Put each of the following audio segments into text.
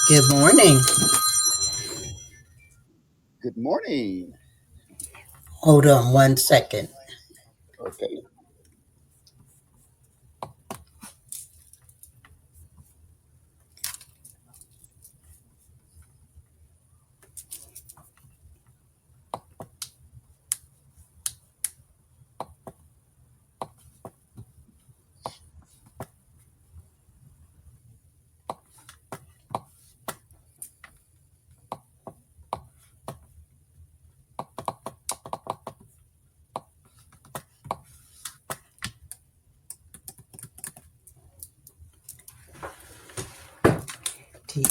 Good morning. Good morning. Hold on 1 second. Okay.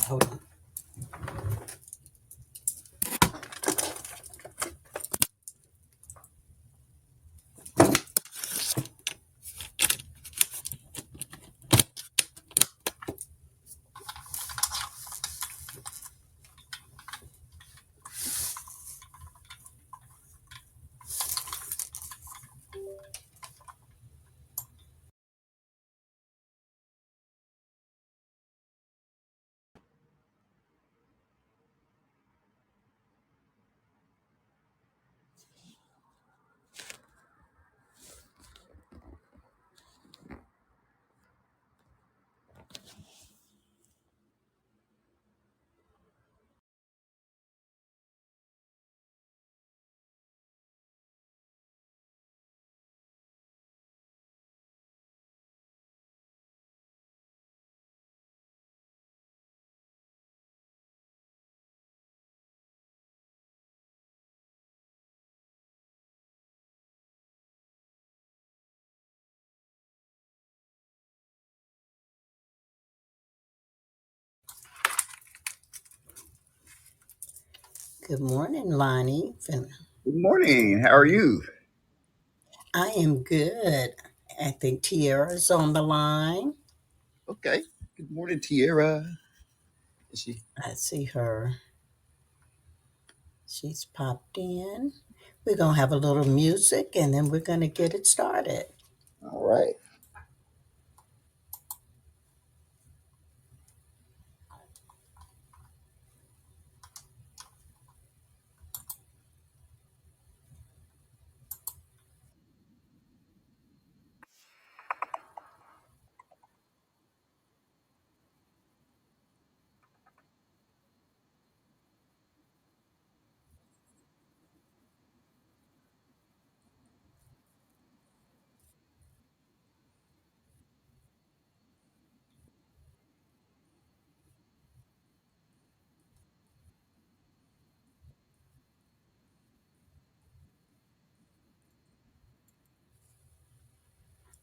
Hold on. Good morning, Lonnie. Good morning. How are you? I am good. I think Tiara's on the line. Okay. Good morning, Tierra. Is she? I see her. She's popped in. We're going to have a little music and then we're going to get it started. All right.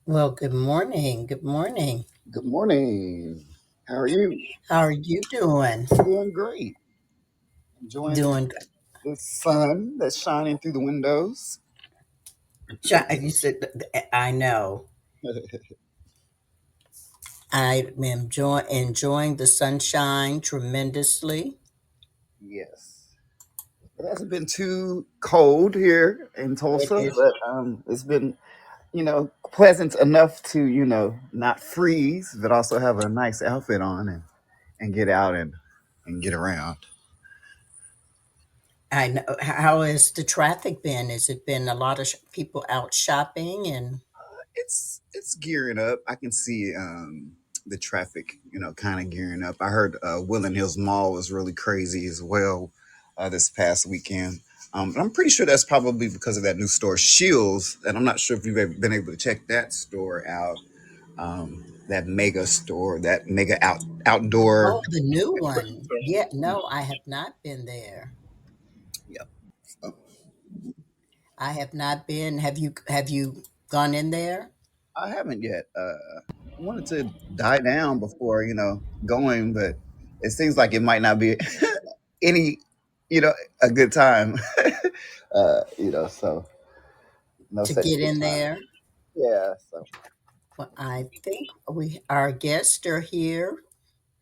Well, good morning. Good morning. Good morning. How are you? How are you doing? Doing great. Enjoying Doing good. the sun that's shining through the windows. You said, I know. I'm enjoying the sunshine tremendously. Yes. It hasn't been too cold here in It Tulsa, is. but it's been, pleasant enough to, not freeze, but also have a nice outfit on and get out and get around. I know. How has the traffic been? Has it been a lot of people out shopping? And It's gearing up. I can see the traffic, kind of gearing up. I heard Willing Hills Mall was really crazy as well this past weekend. I'm pretty sure that's probably because of that new store Shields, and I'm not sure if you've ever been able to check that store out. That mega store, that mega outdoor. oh, the new one. Yeah, no, I have not been there. Yep. I have not been. Have you gone in there? I haven't yet. I wanted to die down before going, but it seems like it might not be any a good time. So no To such get good in time. there? Yeah. So Well, I think we our guests are here.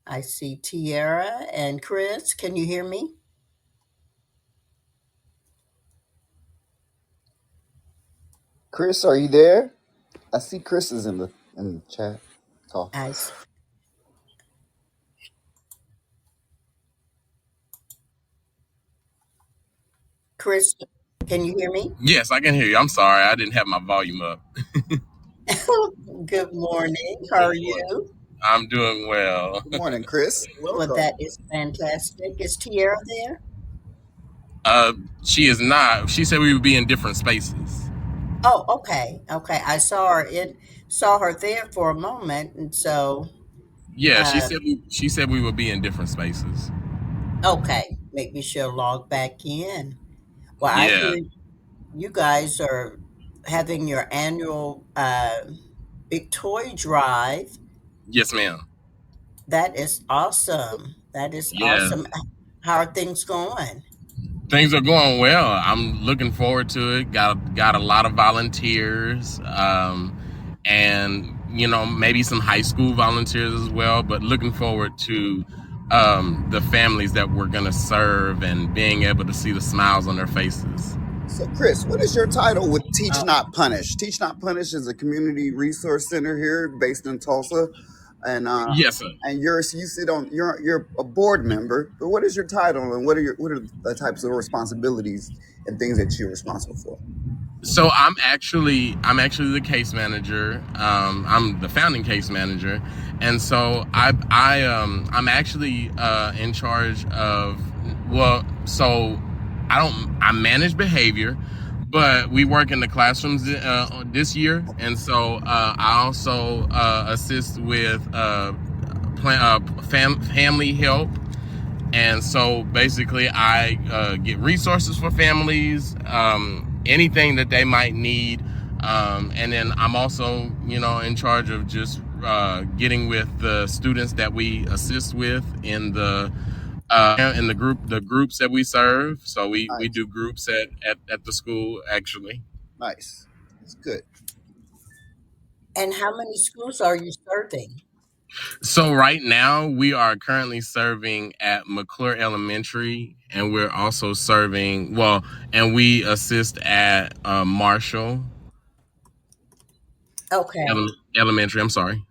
I see Tiara and Chris. Can you hear me? Chris, are you there? I see Chris is in the chat talk. I s- Chris, can you hear me? Yes, I can hear you. I'm sorry, I didn't have my volume up. Good morning. How Good are morning. you? I'm doing well. Good morning, Chris. Well, that Welcome. is fantastic. Is Tierra there? Uh, she is not. She said we would be in different spaces. Oh, okay. Okay. I saw her there for a moment, and so Yeah, she uh said we would be in different spaces. okay, maybe she'll log back in. Well, I Yeah. hear you guys are having your annual big toy drive. Yes, ma'am. That is awesome. That is Yeah. awesome. How are things going? Things are going well. I'm looking forward to it. Got a lot of volunteers, and maybe some high school volunteers as well. But looking forward to the families that we're gonna serve and being able to see the smiles on their faces. So, Chris, what is your title with Teach Uh, Not Punish? Teach Not Punish is a community resource center here based in Tulsa, and Yes, sir. you sit on you're a board member. But what is your title, and what are the types of responsibilities and things that you're responsible for? So I'm actually the case manager. I'm the founding case manager, and so I'm actually in charge of, well, so I manage behavior, but we work in the classrooms this year, and so I also assist with family help. And so basically, I get resources for families, anything that they might need. And then I'm also, in charge of just getting with the students that we assist with in the groups that we serve. So we Nice, do groups at the school actually. nice, it's good. and how many schools are you serving? So right now we are currently serving at McClure Elementary, and we're also serving and we assist at Marshall Okay. Elementary. I'm sorry.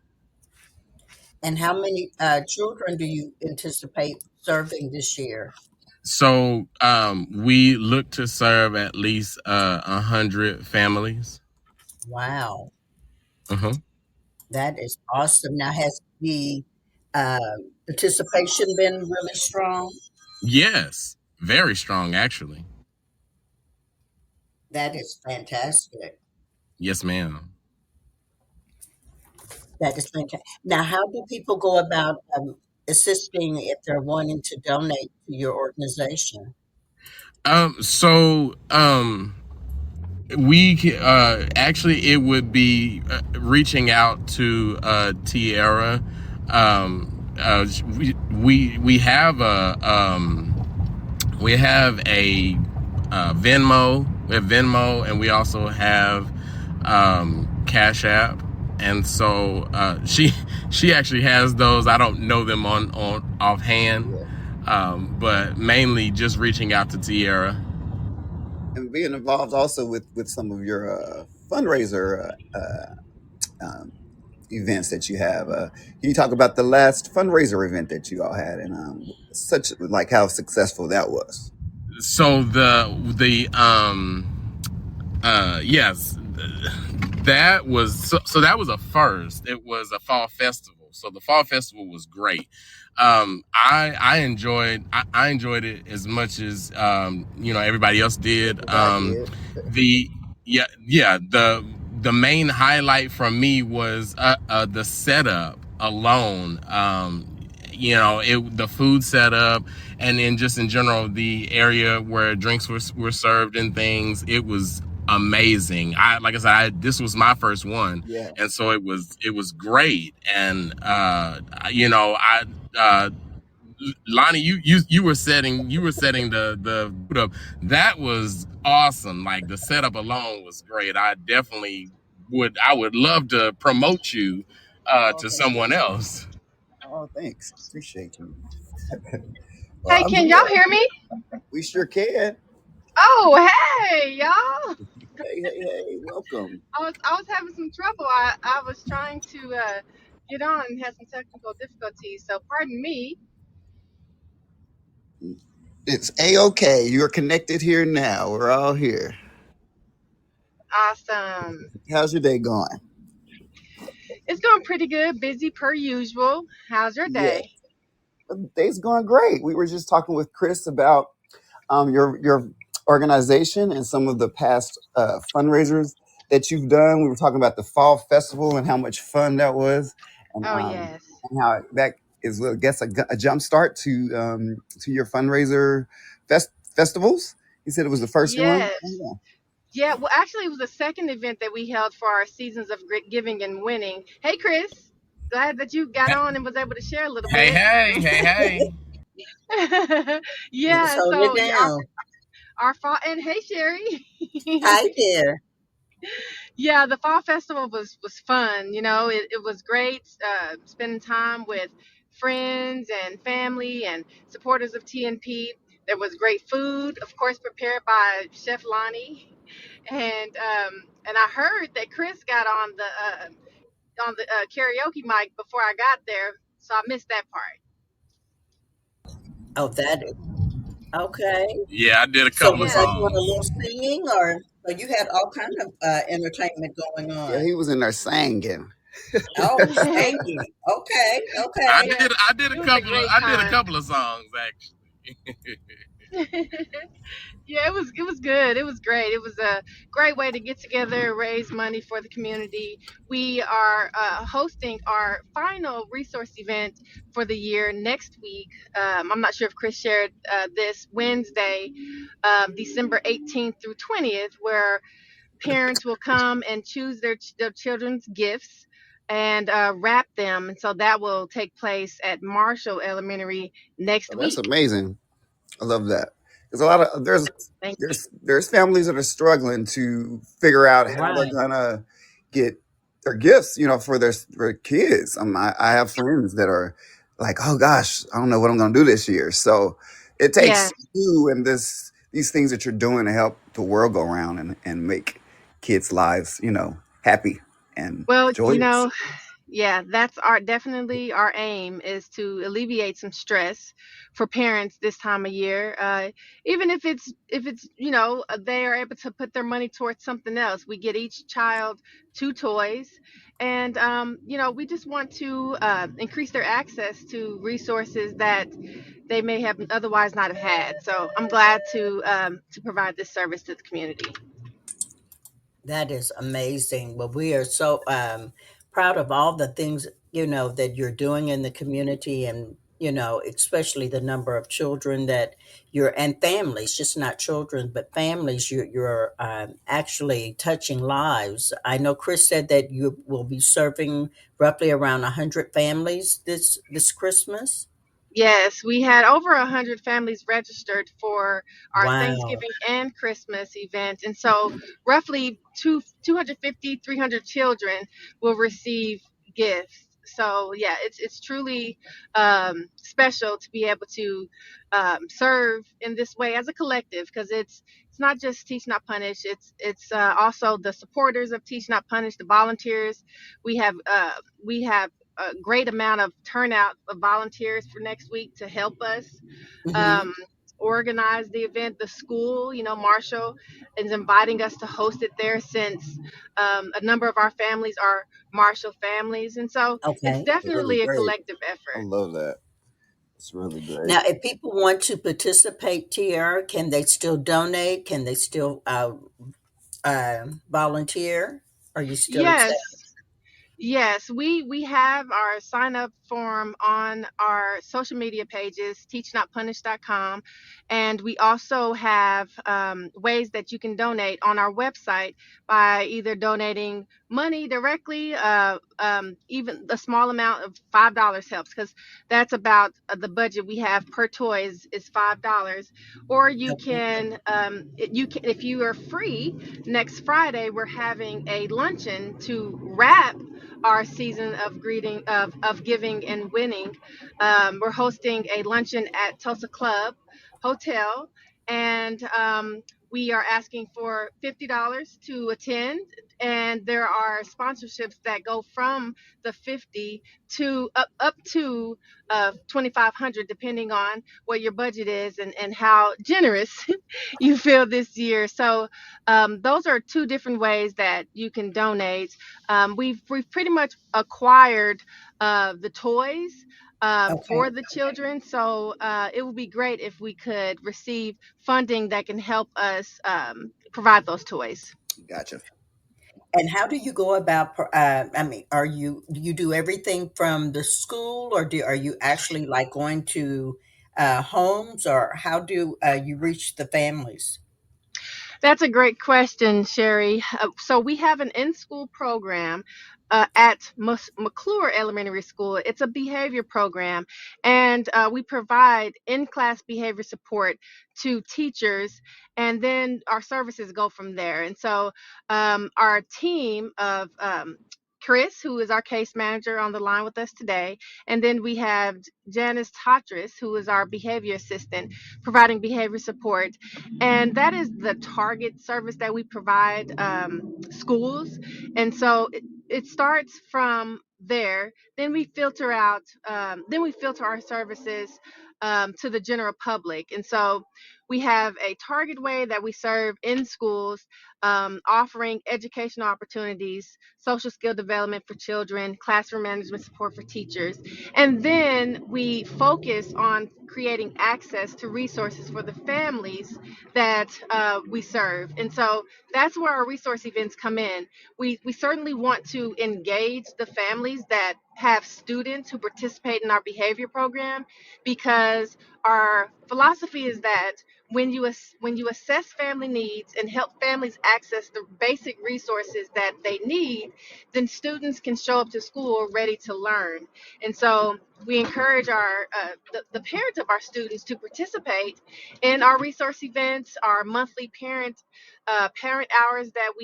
And how many children do you anticipate serving this year? So we look to serve at least 100 families. Wow, Uh-huh. that is awesome. Now, has the uh, participation been really strong? Yes, very strong actually. That is fantastic. Yes, ma'am. That is fantastic. Now, how do people go about assisting if they're wanting to donate to your organization? So we actually it would be reaching out to Tierra. We have a Venmo. We have Venmo, and we also have Cash App. And so she actually has those. I don't know them on offhand, Yeah, but mainly just reaching out to Tierra. and being involved also with some of your fundraiser um, events that you have. Can you talk about the last fundraiser event that you all had and such like how successful that was? So the yes, that was a first. It was a fall festival. So the fall festival was great. I enjoyed it as much as everybody else did. Yes, I did. The the main highlight from me was the setup alone. The food setup, and then just in general the area where drinks were served and things. It was amazing. Like I said, this was my first one, Yeah. and so it was great. And I Lonnie, you were setting the food up. That was awesome. Like the setup alone was great. I would love to promote you Oh, to thank someone you. else. Oh, thanks. Appreciate you. Well, Hey, I'm can y'all here. hear me? We sure can. Oh, hey, y'all. Hey, hey, hey. Welcome. I was having some trouble. I was trying to get on and had some technical difficulties. So pardon me. It's A-OK. You're connected here now. We're all here. Awesome. How's your day going? It's going pretty good. Busy per usual. How's your Yeah, day? the day's going great. We were just talking with Chris about your organization and some of the past fundraisers that you've done. We were talking about the fall festival and how much fun that was, Oh, yes. and how that is, I guess, a jump start to your fundraiser festivals. You said it was the first one. Yes. Oh, Yeah, well, actually, it was the second event that we held for our Seasons of Giving and Winning. Hey, Chris. Glad that you got on and was able to share a little Hey, bit. hey, hey, hey. Let's Yeah, hold it so yeah, down. our fall, and hey, Sherry. Hi there. Yeah, the fall festival was fun. It was great spending time with friends and family and supporters of TNP. There was great food, of course, prepared by Chef Lonnie, and I heard that Chris got on the karaoke mic before I got there, so I missed that part. Oh, that is okay. Yeah, I did a So couple of was I Yeah, doing a songs. little singing, or so you had all kind of entertainment going yeah, on? he was in there singing. Oh, singing. Okay, I okay. yeah, did I did a it was a couple of great I did a time. couple of songs actually. Yeah, it was good. It was great. It was a great way to get together, raise money for the community. We are hosting our final resource event for the year next week. I'm not sure if Chris shared this Wednesday, December 18th through 20th, where parents will come and choose their children's gifts and wrap them. And so that will take place at Marshall Elementary next Oh, that's week. amazing. I love that. There's a lot of Thank you. there's families that are struggling to figure out how they're Right. gonna get their gifts, for their kids. I have friends that are like, oh gosh, I don't know what I'm gonna do this year. So it Yeah. takes you and these things that you're doing to help the world go around and make kids' lives, happy and Well, joyous. yeah, that's our definitely our aim is to alleviate some stress for parents this time of year. Even if it's they are able to put their money towards something else. We get each child two toys, and we just want to increase their access to resources that they may have otherwise not have had. So I'm glad to provide this service to the community. That is amazing. Well, we are so proud of all the things, that you're doing in the community, and, especially the number of children that and families, just not children, but families, you're actually touching lives. I know Chris said that you will be serving roughly around 100 families this Christmas. Yes, we had over 100 families registered for our Wow. Thanksgiving and Christmas event. And so roughly 250, 300 children will receive gifts. So yeah, it's truly special to be able to serve in this way as a collective, because it's not just Teach Not Punish. It's also the supporters of Teach Not Punish, the volunteers. We have a great amount of turnout of volunteers for next week to help us Hmm. um, organize the event. The school, Marshall, is inviting us to host it there since a number of our families are Marshall families. And so it's Okay. Really definitely a great. collective I effort. love that. It's really great. Now, if people want to participate, Tiara, can they still donate? Can they still volunteer? Are you still accepting? Yes. Yes, we have our sign up form on our social media pages, teachnotpunish.com. And we also have ways that you can donate on our website by either donating money directly, even a small amount of $5 helps, because that's about the budget we have per toy is $5. Or you Okay. can, if you are free, next Friday, we're having a luncheon to wrap our season of giving and winning. We're hosting a luncheon at Tulsa Club Hotel, and we are asking for $50 to attend, and there are sponsorships that go from the 50 to up to 2,500, depending on what your budget is and how generous you feel this year. So those are two different ways that you can donate. We've pretty much acquired the toys Okay. for the children. So it would be great if we could receive funding that can help us provide those toys. Gotcha. And how do you go about, I mean, do you do everything from the school, or are you actually like going to homes, or how do you reach the families? That's a great question, Sherry. So we have an in-school program at McClure Elementary School. It's a behavior program, and we provide in-class behavior support to teachers, and then our services go from there. And so our team of Chris, who is our case manager on the line with us today, and then we have Janice Tatris, who is our behavior assistant, providing behavior support, and that is the target service that we provide schools. And so it starts from there. Then we filter out, then we filter our services to the general public. And so we have a target way that we serve in schools, offering educational opportunities, social skill development for children, classroom management support for teachers. And then we focus on creating access to resources for the families that we serve. And so that's where our resource events come in. We certainly want to engage the families that have students who participate in our behavior program, because our philosophy is that when you assess family needs and help families access the basic resources that they need, then students can show up to school ready to learn. And so we encourage the parents of our students to participate in our resource events, our monthly parent hours that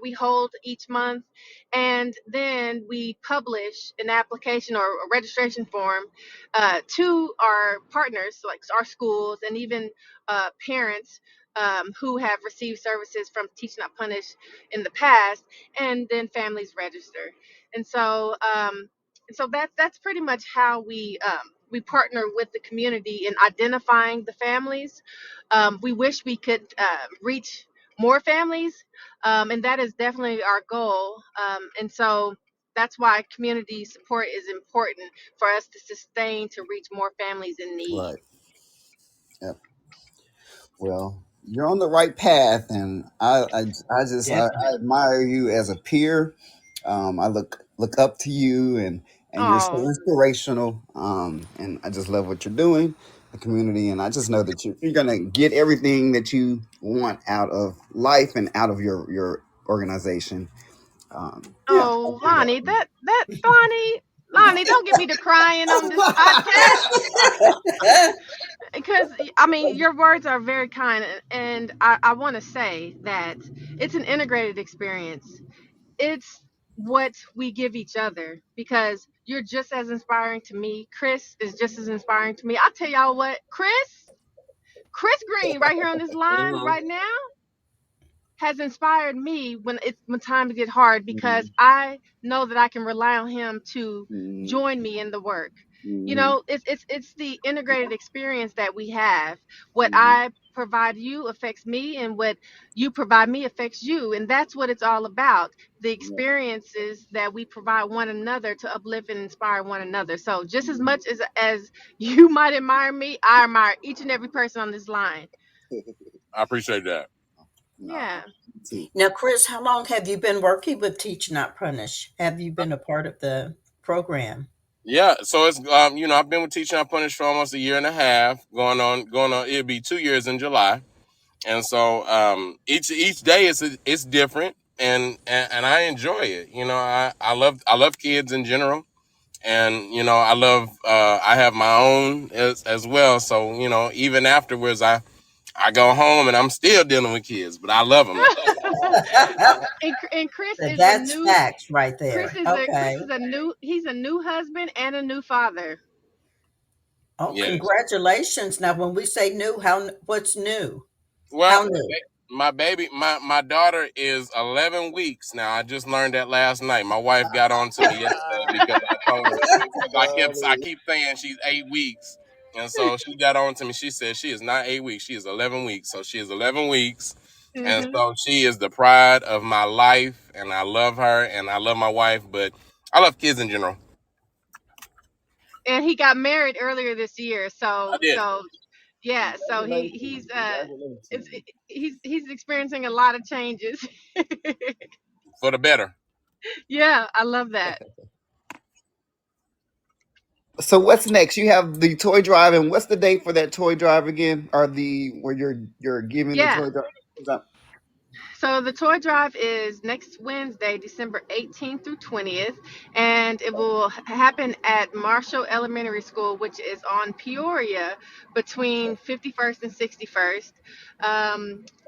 we hold each month. And then we publish an application or a registration form to our partners, so like our schools, and even parents who have received services from Teach Not Punish in the past, and then families register. And so, that's pretty much how we partner with the community in identifying the families. We wish we could reach more families, and that is definitely our goal. And so that's why community support is important for us to sustain to reach more families in need. Right. Yep. Well, you're on the right path, and I Definitely. admire you as a peer. I look up to you, and you're so Oh, inspirational. And I just love what you're doing, the community, and I just know that you're gonna get everything that you want out of life and out of your organization. Yeah, I oh, feel Lonnie, Lonnie, don't get me to crying on this podcast, because I mean your words are very kind, and I want to say that it's an integrated experience. It's what we give each other, because you're just as inspiring to me. Chris is just as inspiring to me. I'll tell y'all what, Chris Green, right here on this line that. right now, has inspired me when times get hard, because Mhm, I know that I can rely on him to mhm, join me in the work. You mhm, know, it's the integrated experience that we have. What mhm. I provide you affects me, and what you provide me affects you, and that's what it's all about. The Yeah, experiences that we provide one another to uplift and inspire one another. So just as mhm. much as you might admire me, I admire each and every person on this line. I appreciate that. Nah, Yeah. me too. Now, Chris, how long have you been working with Teach Not Punish? Have you been a part of the program? Yeah, so it's I've been with Teaching I Punish for almost a year and a half, going on. It'll be 2 years in July, and so each day it's different, and I enjoy it. I love kids in general, and I have my own as well. So even afterwards, I go home and I'm still dealing with kids, but I love them. And Chris So is a that's new facts right there. Chris Okay. is a new he's a new husband and a new father. Oh, Yes. congratulations. Now, when we say new, what's new? Well, How new? my baby, my daughter is 11 weeks now. I just learned that last night. My wife got on to me yesterday because I told her That's because I funny. keep saying she's 8 weeks, and so she got on to me. She said she is not 8 weeks. She is 11 weeks. So she is 11 weeks, and Hmm. so she is the pride of my life, and I love her, and I love my wife, but I love kids in general. And he got married earlier this year, I did so yeah, so Congratulations. it's Congratulations. he's experiencing a lot of changes. for the better. Yeah, I love that. So what's next? You have the toy drive, and what's the date for that toy drive again? Or the where you're giving the Yeah. toy drive? So the toy drive is next Wednesday, December 18th through 20th, and it will happen at Marshall Elementary School, which is on Peoria between 51st and 61st.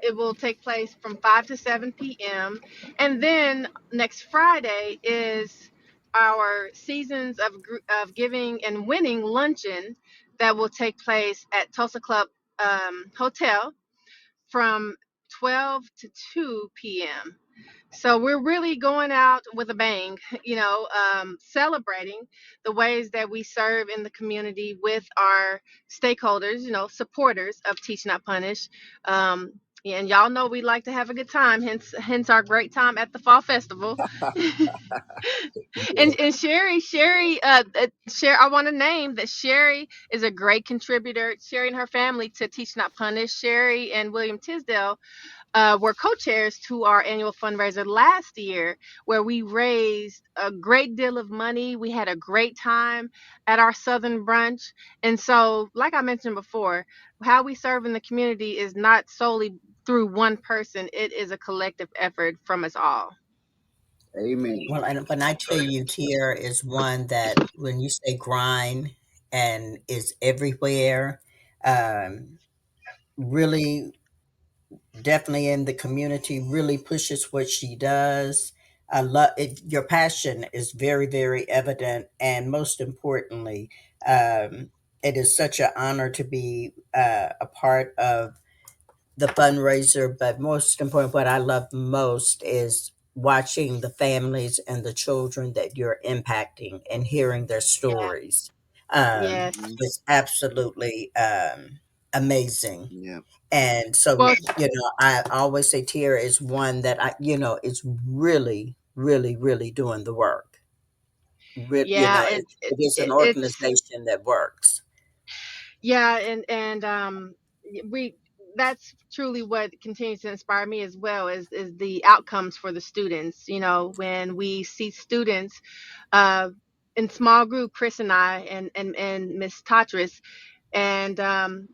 It will take place from 5 to 7 p.m. And then next Friday is our Seasons of Giving and Winning luncheon that will take place at Tulsa Club Hotel from 12 to 2 p.m. So we're really going out with a bang, celebrating the ways that we serve in the community with our stakeholders, supporters of Teach Not Punish. And y'all know we like to have a good time, hence our great time at the Fall Festival. And Sherry, I want to name that Sherry is a great contributor. Sherry and her family to Teach Not Punish. Sherry and William Tisdale were co-chairs to our annual fundraiser last year, where we raised a great deal of money. We had a great time at our Southern brunch. And so, like I mentioned before, how we serve in the community is not solely through one person, it is a collective effort from us all. Amen. Well, and when I tell you, Tier is one that when you say grind and is everywhere, um, really definitely in the community, really pushes what she does. I love it. Your passion is very, very evident, and most importantly, it is such an honor to be a part of the fundraiser. But most important, what I love most is watching the families and the children that you're impacting and hearing their Yeah. stories. Yes. Mhm. It's absolutely amazing. Yeah. And so, Well, I always say Tierra is one that is really, really, really doing the work. yeah, It is an it's organization that works. yeah, and we that's truly what continues to inspire me as well is the outcomes for the students. When we see students uh, in small group, Chris and I and Miss Tatris, and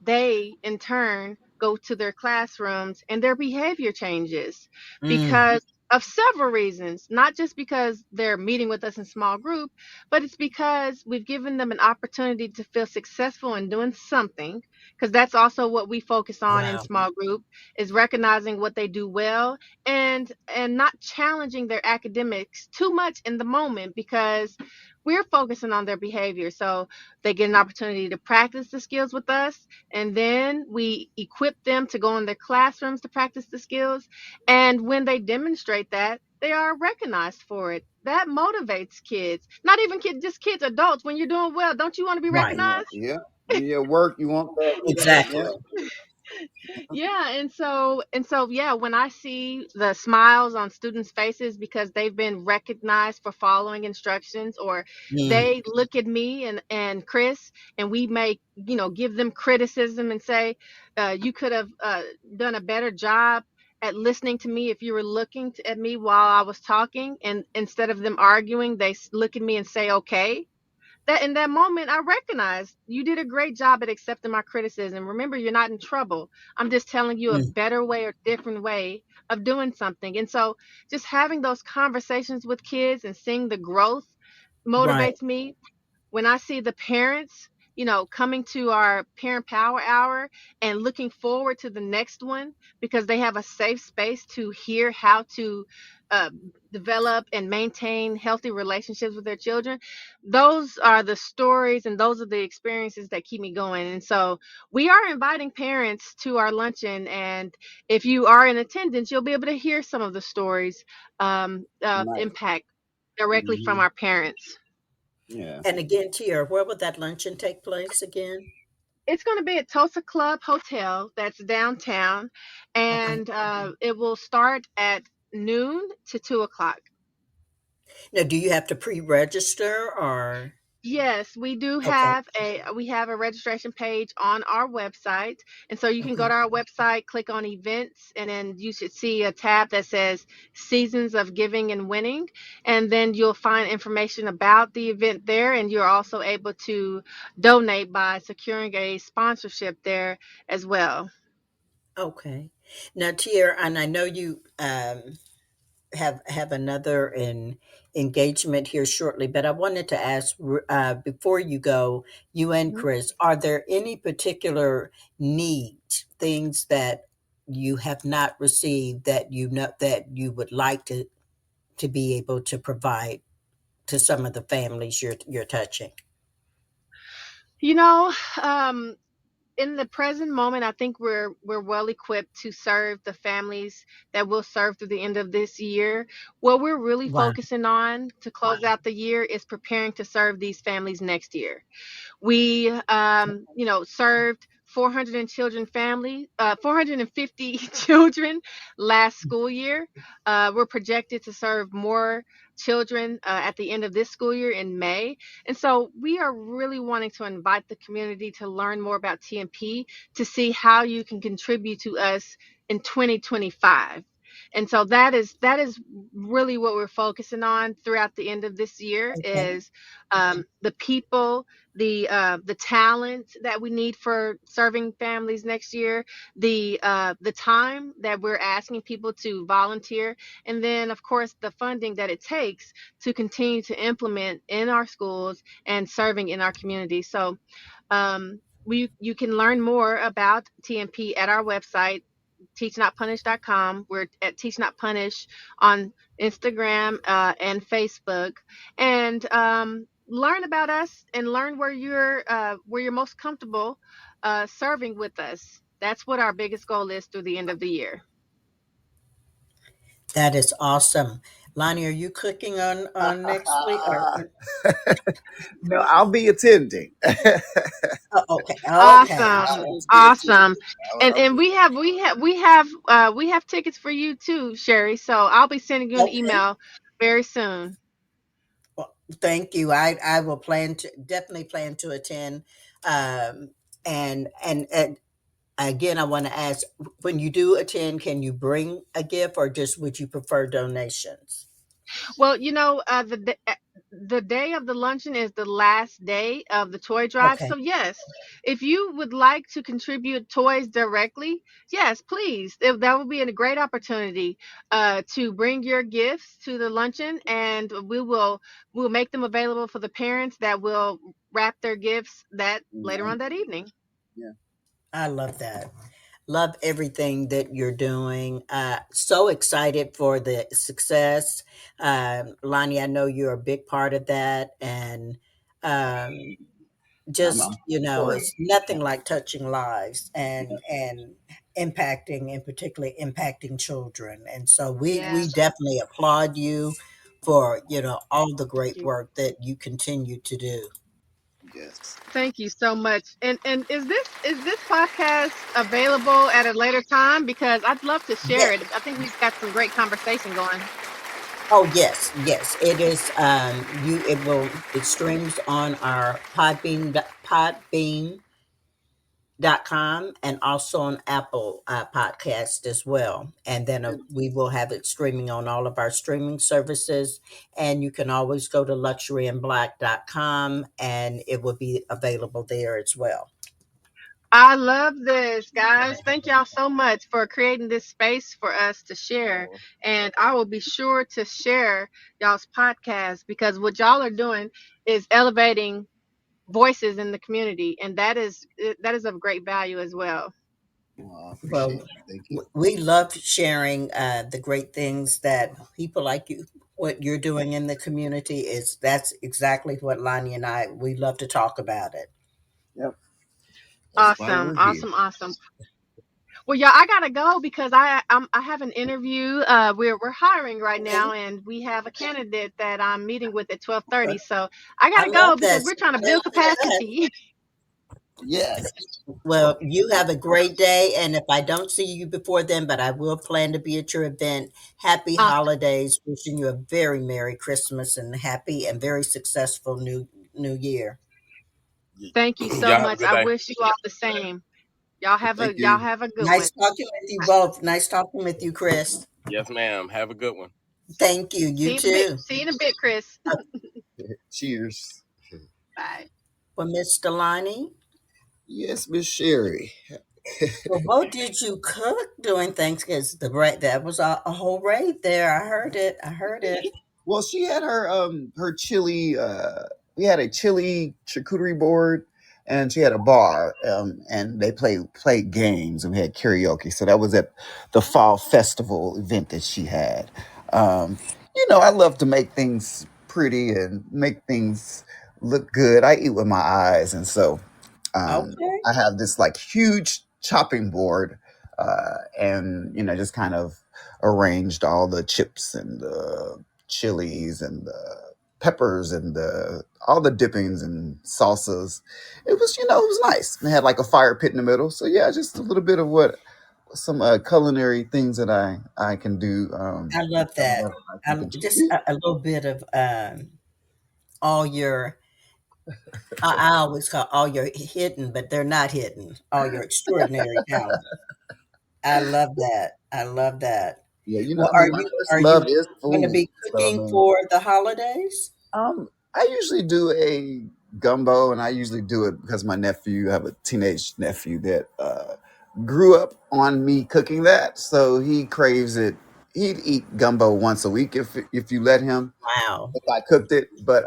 they in turn go to their classrooms and their behavior changes Mm, because of several reasons, not just because they're meeting with us in small group, but it's because we've given them an opportunity to feel successful in doing something, because that's also what we focus on in wow. small group, is recognizing what they do well and not challenging their academics too much in the moment, because we're focusing on their behavior. So they get an opportunity to practice the skills with us, and then we equip them to go in their classrooms to practice the skills. And when they demonstrate that, they are recognized for it. That motivates kids, not even kids, just kids, adults. When you're doing well, don't you want to be Right. Yeah. recognized? Yeah. Do your work. You want that. Exactly. Yeah. Yeah, and so yeah, when I see the smiles on students' faces because they've been recognized for following instructions, or Mm, they look at me and Chris, and we may give them criticism and say, you could have done a better job at listening to me if you were looking at me while I was talking, and instead of them arguing, they look at me and say, okay. That in that moment, I recognized you did a great job at accepting my criticism. Remember, you're not in trouble. I'm just telling you a mm, better way or different way of doing something. And so just having those conversations with kids and seeing the growth right. motivates me. When I see the parents coming to our Parent Power Hour and looking forward to the next one because they have a safe space to hear how to uh, develop and maintain healthy relationships with their children. Those are the stories and those are the experiences that keep me going. And so we are inviting parents to our luncheon. And if you are in attendance, you'll be able to hear some of the stories of Nice. impact directly from Hmm. our parents. Yeah. And again, Tier, where would that luncheon take place again? It's going to be at Tulsa Club Hotel, that's downtown, Okay. and it will start at noon to 2 o'clock. Now, do you have to pre-register or? Yes, Okay. we have a registration page on our website. And so you can go Okay. to our website, click on events, and then you should see a tab that says Seasons of Giving and Winning. And then you'll find information about the event there. And you're also able to donate by securing a sponsorship there as well. Okay. Now, Tier, and I know you have another engagement here shortly, but I wanted to ask before you go, you and Mhm. Chris, are there any particular needs, things that you have not received that you know that you would like to be able to provide to some of the families you're touching? You know, um, in the present moment, I think we're well equipped to serve the families that will serve through the end of this year. What we're really Wow. focusing on to close out the year is preparing to serve these families next year. We, served 450 children last school year. We're projected to serve more children at the end of this school year in May. And so we are really wanting to invite the community to learn more about TNP to see how you can contribute to us in 2025. And so that is really what we're focusing on throughout the end of this year Okay. is the people, the talent that we need for serving families next year, the time that we're asking people to volunteer, and then of course the funding that it takes to continue to implement in our schools and serving in our community. So you can learn more about TNP at our website, teachnotpunish.com. We're at Teach Not Punish on Instagram and Facebook, and learn about us and learn where you're most comfortable serving with us. That's what our biggest goal is through the end of the year. That is awesome. Lonnie, are you clicking on next week? No, I'll be attending. Oh, okay. Okay. I'll Awesome, just be awesome, attending. and we have tickets for you too, Sherry. So I'll be sending you an Okay. email very soon. Well, thank you. I will definitely plan to attend. Um, and again, I want to ask, when you do attend, can you bring a gift, or just would you prefer donations? Well, the day of the luncheon is the last day of the toy drive. Okay. So yes, if you would like to contribute toys directly, yes, please. That would be a great opportunity to bring your gifts to the luncheon, and we'll make them available for the parents that will wrap their gifts that later Mhm. on that evening. Yeah. I love that. Love everything that you're doing. So excited for the success. Lonnie, I know you're a big part of that. And um, I'm just, for it's nothing like touching lives and impacting, and particularly impacting children. And so we Yes, definitely applaud you for, all the thank great you. work that you continue to do. yes. Thank you so much. And is this podcast available at a later time? Because I'd love to share Yes. it. I think we've got some great conversation going. Oh, yes, yes. It is. It streams on our Podbean.com, and also on Apple Podcast as well. And then we will have it streaming on all of our streaming services. And you can always go to luxuryandblack.com, and it will be available there as well. I love this, guys. Thank y'all so much for creating this space for us to share. Oh, And I will be sure to share y'all's podcast because what y'all are doing is elevating voices in the community, and that is of great value as well. Well, I appreciate Well, it. Thank you. we love sharing the great things that people like you, what you're doing in the community is that's exactly what Lonnie and we love to talk about it. Yep. That's why Awesome, we're here. awesome, awesome. Well, y'all, I gotta go because I have an interview. We're hiring right Okay. now, and we have a candidate that I'm meeting with at 12:30. So I I gotta love go that. because we're trying to Stay build with us. capacity. Yes. Well, you have a great day. And if I don't see you before then, but I will plan to be at your event, happy Awesome. holidays. Wishing you a very Merry Christmas and happy and very successful New Year. Thank you so Y'all have a much. good I day. wish you all the same. Y'all have Thank you. a good one. Nice talking with you both. Nice talking with you, Chris. Yes, ma'am. Have a good one. Thank you. You too. See you in a bit, Chris. Cheers. Bye. For Miss Delaney. Yes, Miss Sherry. Well, what did you cook during Thanksgiving? That was a whole raid there. I heard it. I heard it. Well, she had her chili. We had a chili charcuterie board, and she had a bar. And they played games, and we had karaoke. So that was at the fall festival event that she had. I love to make things pretty and make things look good. I eat with my eyes, and so Okay. I have this like huge chopping board, and just kind of arranged all the chips and the chilies and the peppers and the all the dippings and salsas. It was nice. It had like a fire pit in the middle. So yeah, just a little bit of what some culinary things that I can do. I love I that. love I can Just contribute. a little bit of all your, I always call all your hidden, but they're not hidden, all your extraordinary talent. I love that. I love that. Yeah, Well, I mean, my first are love you is going to food. be So I cooking mean, for the holidays? I usually do a gumbo, and I usually do it because my nephew, I have a teenage nephew that grew up on me cooking that, so he craves it. He'd eat gumbo once a week if you let him. Wow. If I cooked it, but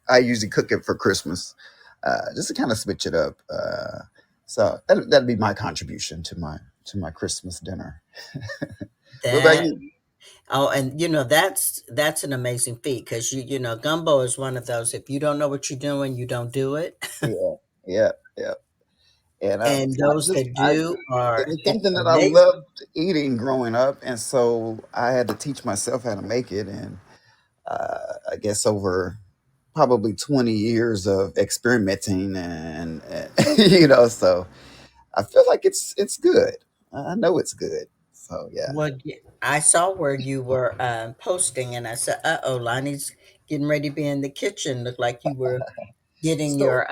I usually cook it for Christmas, just to kind of switch it up. So that'd be my contribution to my Christmas dinner. What about That you? Oh, and that's an amazing feat because gumbo is one of those. If you don't know what you're doing, you don't do it. Yeah, yeah, yeah. And And those that do it are was something that I amazing. loved eating growing up, and so I had to teach myself how to make it. And I guess over probably 20 years of experimenting, and so I feel like it's good. I know it's good. So yeah. I saw where you were posting, and I said, "Uh oh, Lonnie's getting ready to be in the kitchen." Looked like you were getting So your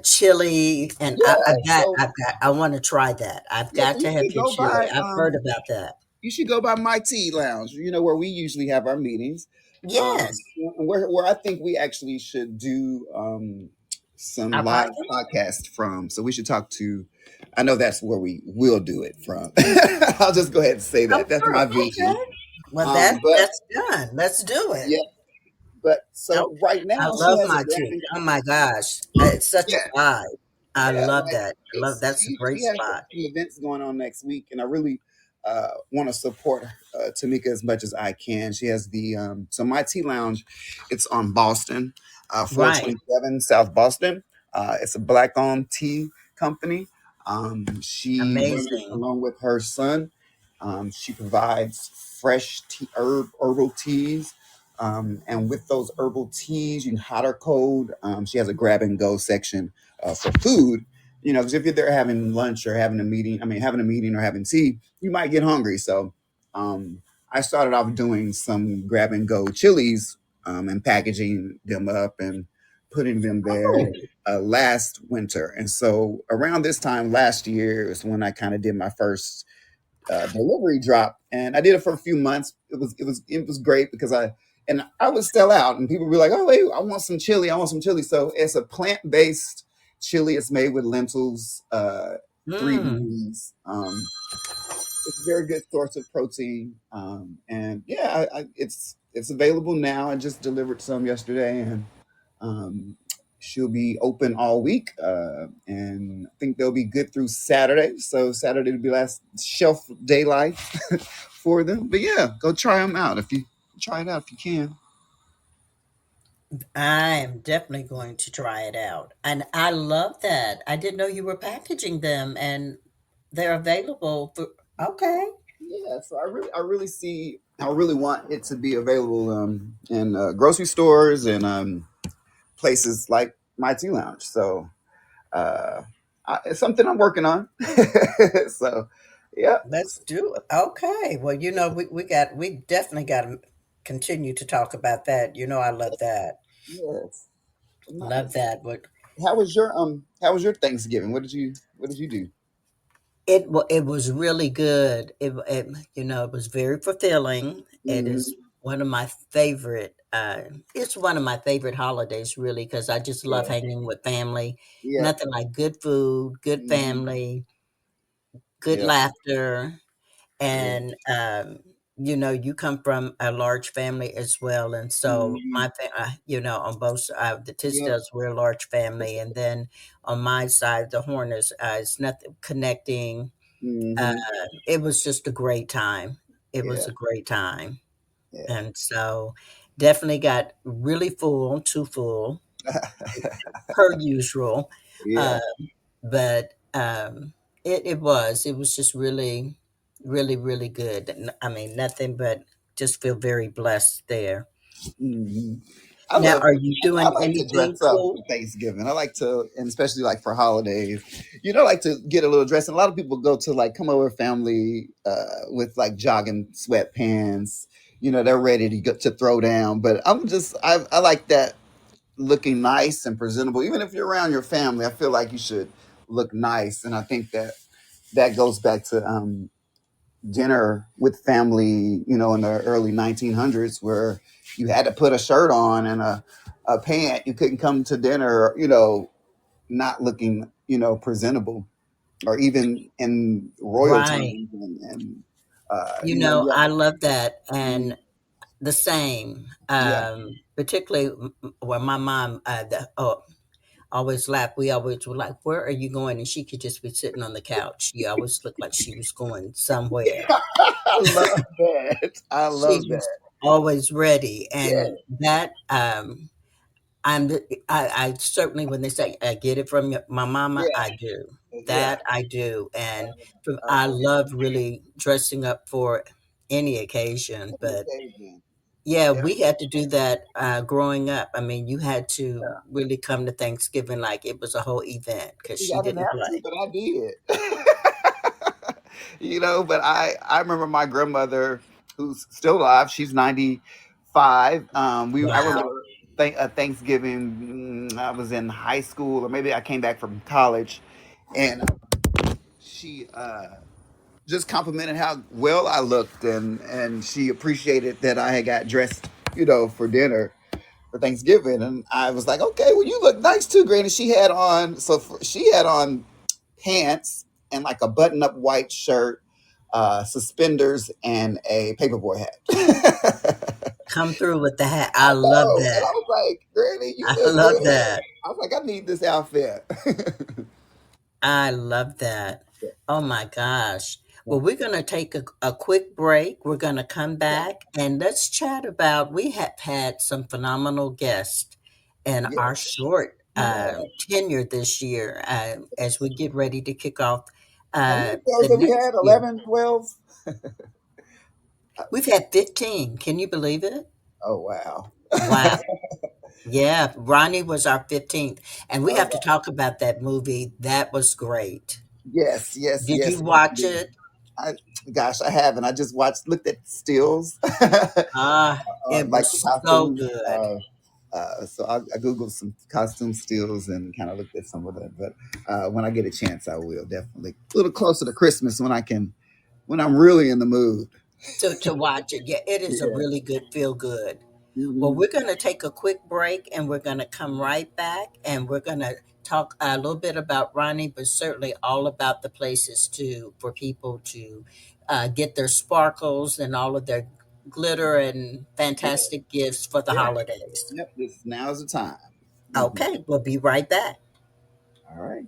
chili, and yeah. So I want to try that. I've yeah. got So you to have should your go chili. by I've heard about that. My tea lounge. Where we usually have our meetings. Yes, Where I think we actually should do some our live podcast. podcast from. So we should talk to. I know that's where we will do it from. I'll just go ahead and say Oh, that. That's sure. my vision. Okay. Well, that But that's done. Let's do it. yeah. But Oh, so right I now she love has a my tea. grabbing. Oh my gosh, it's such Yeah. a vibe. I Yeah, love like that. I love it's that's a great she has some spot. events going on next week, and I really want to support Tamika as much as I can. She has the so my tea lounge, it's on Boston, Right. 427 South Boston. It's a black owned tea company. She runs it Amazing. along with her son. She provides fresh herbal teas. And with those herbal teas, you can hot or cold. She has a grab and go section for food. Because if you're there having lunch or having a meeting or having tea, you might get hungry. So I started off doing some grab and go chilies, and packaging them up and putting them there Oh, last winter. And so around this time last year is when I kind of did my first delivery drop, and I did it for a few months. It was great because I would sell out, and people would be like, "Oh, wait, I want some chili. I want some chili." So it's a plant based chili. It's made with lentils, three mm. beans. It's a very good source of protein, and yeah, it's available now. I just delivered some yesterday, and um, she'll be open all week, and I think they'll be good through Saturday. So Saturday will be last shelf day life for them. But yeah, go try them out if you try it out if you can. I am definitely going to try it out. And I love that. I didn't know you were packaging them and they're available for, okay. Yeah, so I really see, I really want it to be available in grocery stores and places like My Tea Lounge. So uh, it's something I'm working on. So yeah, Let's do it. Okay. Well, we definitely got to continue to talk about that. I love that. yes, Love nice. that. But How was your Thanksgiving? What did you do? it was really good. It was very fulfilling. It is Hmm. one of my favorite. It's one of my favorite holidays, really, because I just love Yeah, hanging with family. yeah, Nothing like good food, good hmm, family, good yeah, laughter, yeah. and you come from a large family as well, and so Hmm. on both the Yep. Tisdales, we're a large family, and then on my side, the Horners, it's nothing connecting. uh, Hmm. it was just a great time. It was Yeah, a great time, yeah, and so definitely got really full, too full per usual. yeah. uh, but it was just really, really, really good. I mean, nothing but just feel very blessed there. Hmm. I Now, love. are you I doing like to anything dress up cool? for Thanksgiving. I like to, and especially like for holidays, like to get a little dress. And a lot of people go to like come over family with like jogging sweatpants. They're ready to get to throw down. But I like that looking nice and presentable. Even if you're around your family, I feel like you should look nice. And I think that goes back to dinner with family, in the early 1900s, where you had to put a shirt on and a pant. You couldn't come to dinner, not looking, presentable, or even in royal Right. times. And yeah, I love that. mm, And the same, yeah. particularly when my mom, always laughed. We always were like, "Where are you going?" And she could just be sitting on the couch. She always looked like she was going somewhere. I love that. I She love was that. always ready, and Yeah, that I certainly, when they say I get it from my mama, yeah, I do. yeah. That I do, and I I love love really dressing up for any occasion. the But occasion. yeah, Yeah, we had to do that growing up. I mean, you had to really come to Thanksgiving like it was a whole event because see, she I didn't didn't have to, play. but I did. But I remember my grandmother, who's still alive. She's 95. I remember Wow, Thanksgiving. I was in high school, or maybe I came back from college, and she just complimented how well I looked, and she appreciated that I had got dressed, for dinner for Thanksgiving. And I was like, okay, well, you look nice too, Granny. She had on pants and like a button-up white shirt, suspenders, and a paperboy hat. come through with the hat. I I love know, and that. I was like, Granny, you I look love good. that. I was like, I need this outfit. I love that. Oh my gosh. Well, we're going to take a quick break. We're going to come back and let's chat about. We have had some phenomenal guests in Yeah, our short yeah. tenure this year as we get ready to kick off How many shows the have we next had? year. 11, 12? We've had 15. Can you believe it? Oh, wow. Wow. Yeah. Ronnie was our 15th. And we Oh, have to wow. talk about that movie. That was great. Yes, yes, Did you yes, yes. watch Yes. it? I, gosh, I haven't. I just looked at stills, Ah, it like the was so costumes. good. So I googled some costume stills and kind of looked at some of them. But when I get a chance, I will definitely. A little closer to Christmas when I'm really in the mood. To watch it. Yeah, it is a Yeah. really good feel good. Well, Hmm. we're going to take a quick break and we're going to come right back and we're going to talk a little bit about Ronnie, but certainly all about the places too for people to get their sparkles and all of their glitter and Yeah. fantastic gifts for the Yeah. holidays. Yep. Now's the time. Okay, we'll be right back. All right.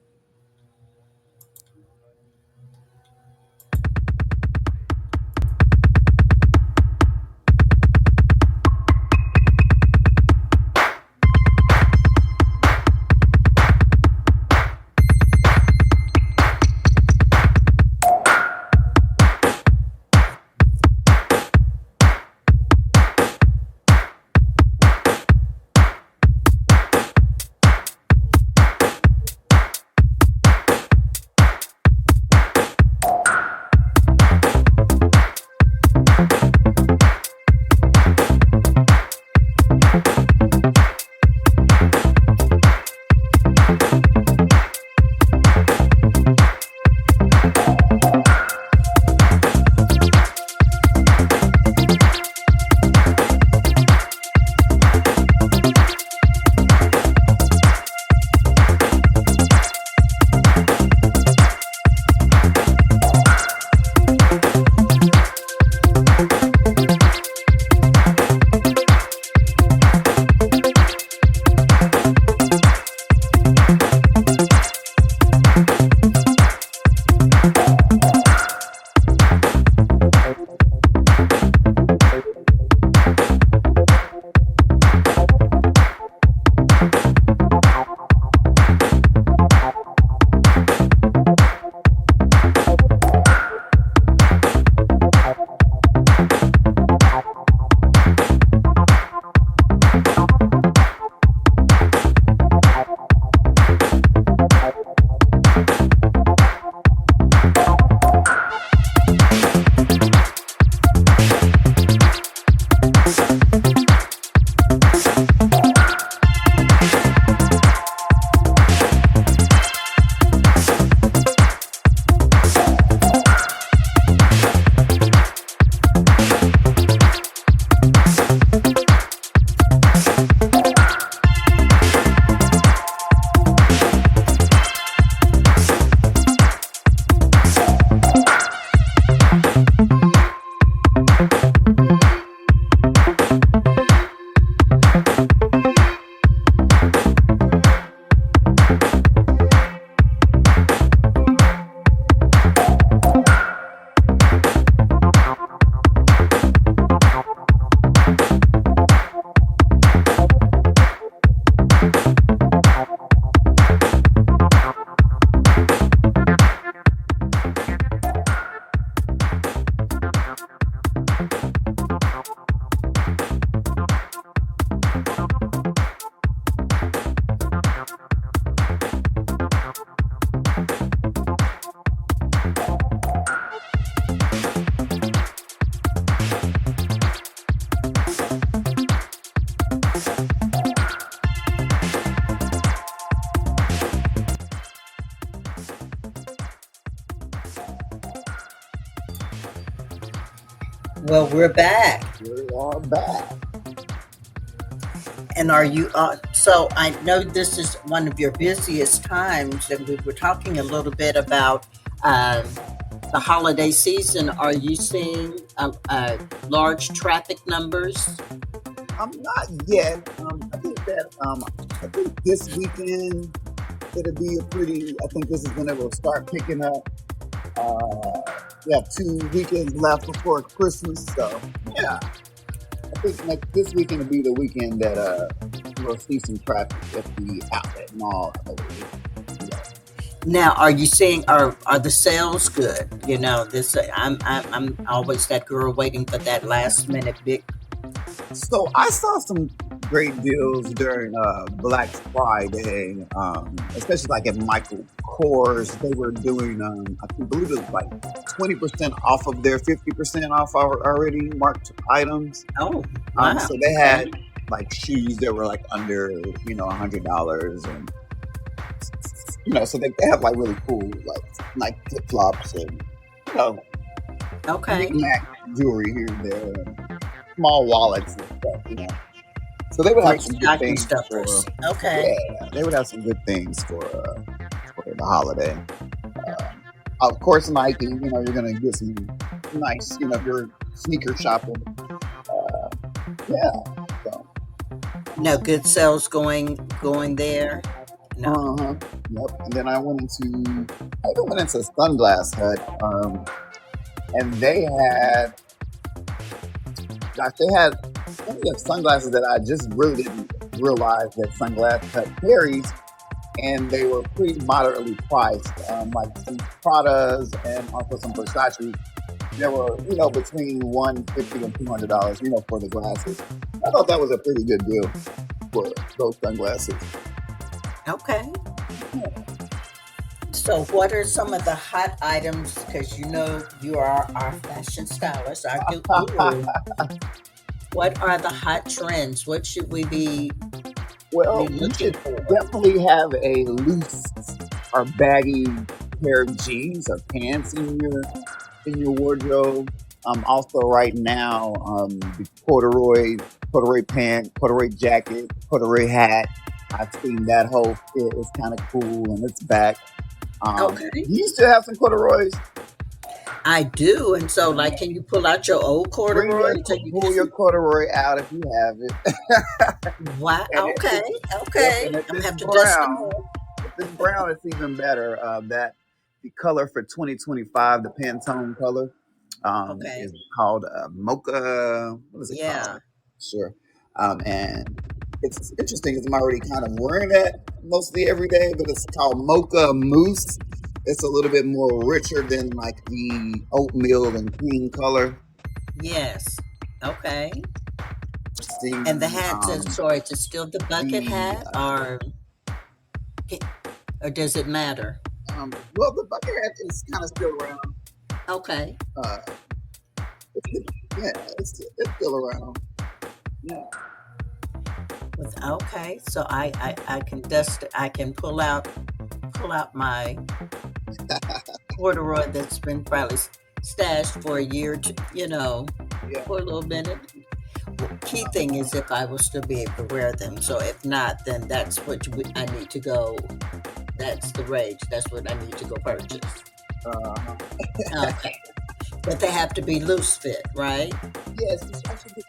Well, we're back. We are back. And are you, so I know this is one of your busiest times, and we were talking a little bit about the holiday season. Are you seeing large traffic numbers? Not yet. I think this weekend it'll be a pretty. I think this is when it will start picking up. We have 2 weekends left before Christmas, so yeah. I think this weekend will be the weekend that we'll see some traffic at the outlet mall. I believe. Yeah. Now, are you seeing are the sales good? You know, this I'm always that girl waiting for that last minute big. So I saw some great deals during Black Friday, especially like at Michael Kors. They were doing, I believe it was like 20% off of their 50% off already marked items. Oh, wow. So they had like shoes that were like under, $100, and so they have like really cool like flip flops and Okay. knick-knack jewelry here and there, and small wallets and stuff. So they would have Like some good stocking things for. stuffers. Okay. Yeah, they would have some good things for the holiday. Of course, Nike. You're gonna get some nice. If you're sneaker shopping. Yeah. So No good sales going there. No. Uh-huh. Yep. And then I even went into Sunglass Hut, and they had plenty of sunglasses that I just really didn't realize that Sunglass Hut carries, and they were pretty moderately priced, like some Pradas and also some Versace. They were, between $150 and $200, for the glasses. I thought that was a pretty good deal for those sunglasses. Okay. So, what are some of the hot items? Because you are our fashion stylist, our guru. What are the hot trends? What should we be Well, you looking should for? definitely have a loose or baggy pair of jeans or pants in your wardrobe. Also, right now, the corduroy pant, corduroy jacket, corduroy hat. I've seen that whole fit is kind of cool, and it's back. Okay. You still have some corduroys? I do. And so, like, can you pull out your old corduroy so you Pull can your see? corduroy out if you have it. Wow. And if Okay. it's Yep, Okay. and if I'm gonna it's have to dust them brown, off. it's even better. That the color for 2025, the Pantone color, Okay. is called mocha. What is it Yeah. called? Sure. And it's interesting because I'm already kind of wearing that mostly every day, but it's called mocha mousse. It's a little bit more richer than like the oatmeal and cream color. Yes. Okay. And the The hat is sorry, is it still the bucket the hat or does it matter? well, the bucket hat is kind of still around. Okay. Uh, yeah, it's still around. Yeah. Okay. So I can dust it. I can pull out my corduroy that's been probably stashed for a year, Yeah. for a little minute. Key thing is if I will still be able to wear them. So if not, then that's what I need to go. That's the rage. That's what I need to go purchase. Uh, Okay. But they have to be loose fit, right? yes,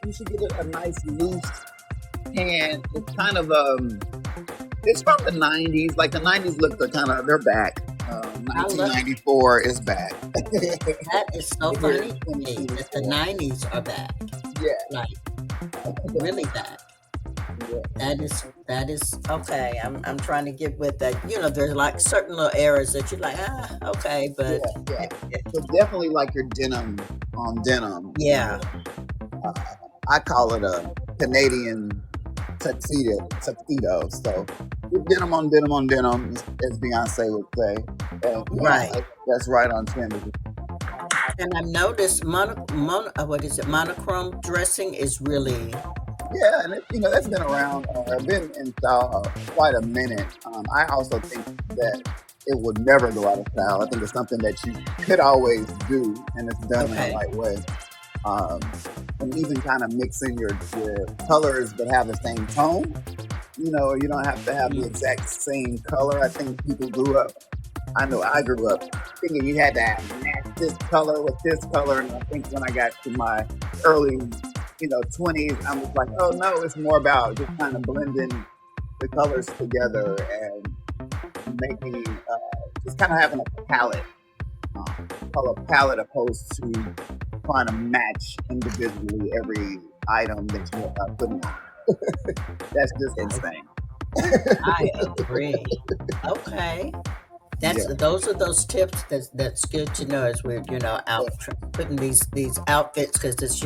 you should get a nice loose pant. It's kind of it's from the '90s. Like the '90s look, they're back. I love 1994 is back. that. Is so funny to me that the 90s are back. Yeah. Like really back. Yeah. That is okay. I'm trying to get with that. There's like certain little areas that you're like, okay, but Yeah. So definitely like your denim on denim. yeah, Uh, I call it a Canadian tuxedo. So denim on denim on denim, as Beyonce would say. right. That's right on trend. And I've noticed what is it? Monochrome dressing is really Yeah, and that's been around. Been in style quite a minute. I also think that it would never go out of style. I think it's something that you could always do, and it's done in the okay. right way. Um, and even kind of mixing your colors but have the same tone. You don't have to have the exact same color. I think people grew up. I know I grew up thinking you had to match this color with this color, and I think when I got to my early 20s, I was like, oh no, it's more about just kind of blending the colors together and making just kind of having a palette, color palette, opposed to trying to match individually every item that you are putting on. That's just insane. I agree. Okay. Yeah. Those are those tips that's good to know as we're out putting these outfits because it's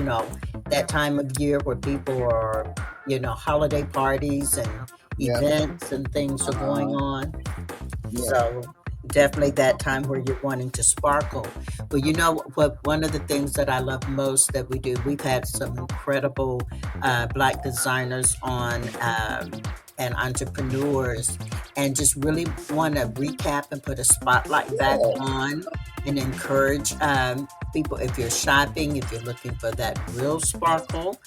that time of year where people are holiday parties and Yeah. events and things are going on. Yeah. So definitely that time where you're wanting to sparkle. Well, what one of the things that I love most that we do, we've had some incredible Black designers on and entrepreneurs, and just really want to recap and put a spotlight back on and encourage people. If you're shopping, if you're looking for that real sparkle,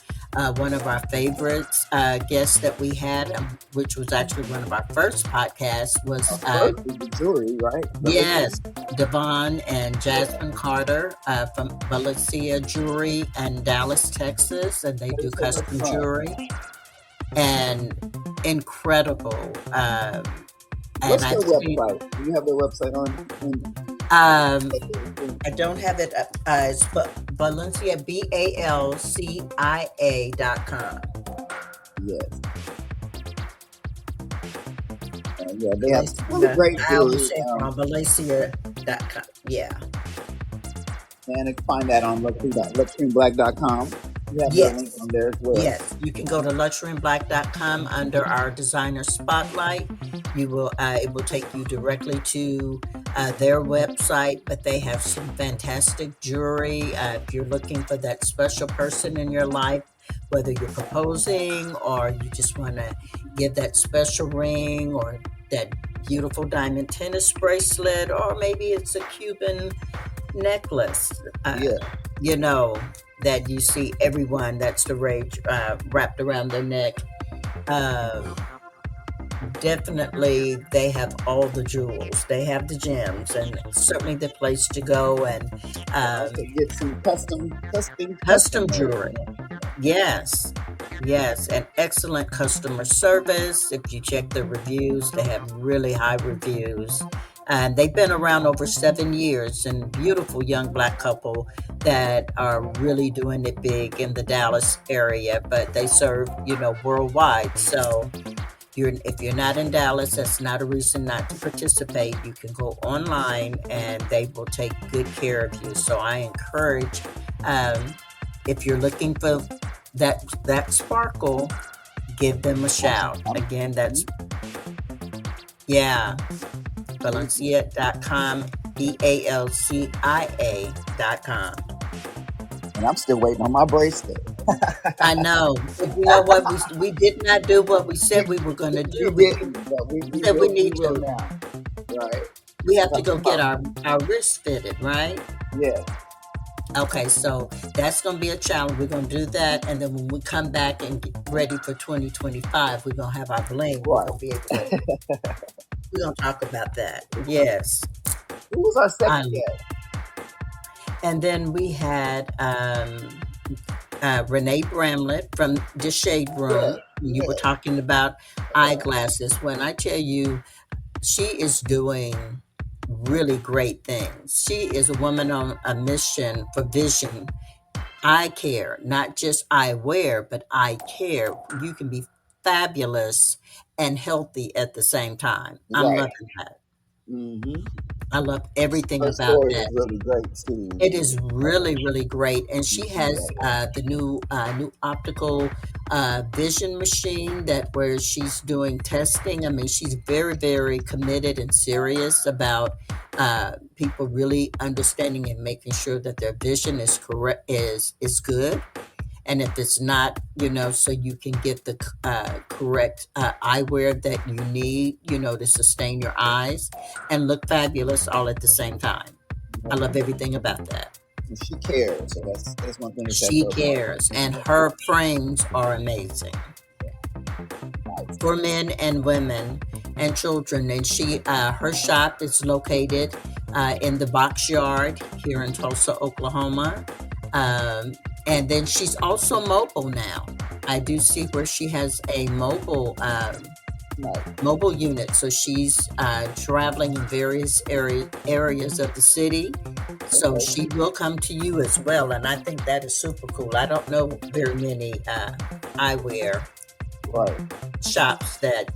one of our favorites guests that we had, which was actually one of our first podcasts, was First is the jewelry, right? yes, Devon and Jasmine Carter from Valencia Jewelry in Dallas, Texas, and they do It's so much custom fun. jewelry. and incredible. And What's I've their seen, website? Do you have their website on? um, I don't have it, it's Valencia, BALCIA.com. Yes. Yeah, they have really Valencia, great I always jewelry. say it wrong, Valencia.com. Yeah. And you can find that on luxuryblack.com. You have their link Yes. on there as well. Yes, you can go to luxuryblack.com under our designer spotlight. You will it will take you directly to their website, but they have some fantastic jewelry. If you're looking for that special person in your life, whether you're proposing or you just want to give that special ring or that beautiful diamond tennis bracelet, or maybe it's a Cuban necklace. Yeah. You know, that you see everyone, that's the rage, wrapped around their neck. Uh, Definitely, they have all the jewels. They have the gems, and certainly the place to go. And Also get some custom jewelry. Yes, yes, and excellent customer service. If you check the reviews, they have really high reviews. And they've been around over 7 years, and beautiful young Black couple that are really doing it big in the Dallas area, but they serve, worldwide. So if you're not in Dallas, that's not a reason not to participate. You can go online and they will take good care of you. So I encourage, if you're looking for that sparkle, give them a shout. Again, that's Valencia.com, BALCIA.com. And I'm still waiting on my bracelet. I know. But you know what? We did not do what we said we were going to do. We said we need to. Now. Right. We have to go get our wrists fitted, right? Yeah. Okay, so that's going to be a challenge. We're going to do that, and then when we come back and get ready for 2025, we're going to have our bling. Right. We're going to talk about that. Yes. Who was our second guest? And then we had Renee Bramlett from the Shade Room. You were talking about eyeglasses. When I tell you, she is doing really great things. She is a woman on a mission for vision, eye care, not just eyewear, but eye care. You can be fabulous and healthy at the same time. I'm loving that. Mm-hmm. I love everything Her about story that. Is really great too. It is really, really great, and she has the new optical vision machine where she's doing testing. I mean, she's very, very committed and serious about people really understanding and making sure that their vision is correct, is good. And if it's not, so you can get the correct eyewear that you need, to sustain your eyes and look fabulous all at the same time. I love everything about that. She cares. So that's one thing. She cares. And her frames are amazing. For men and women and children. And her shop is located in the Box Yard here in Tulsa, Oklahoma. And then she's also mobile now. I do see where she has a mobile unit. So she's traveling in various areas of the city. So she will come to you as well. And I think that is super cool. I don't know very many eyewear shops that,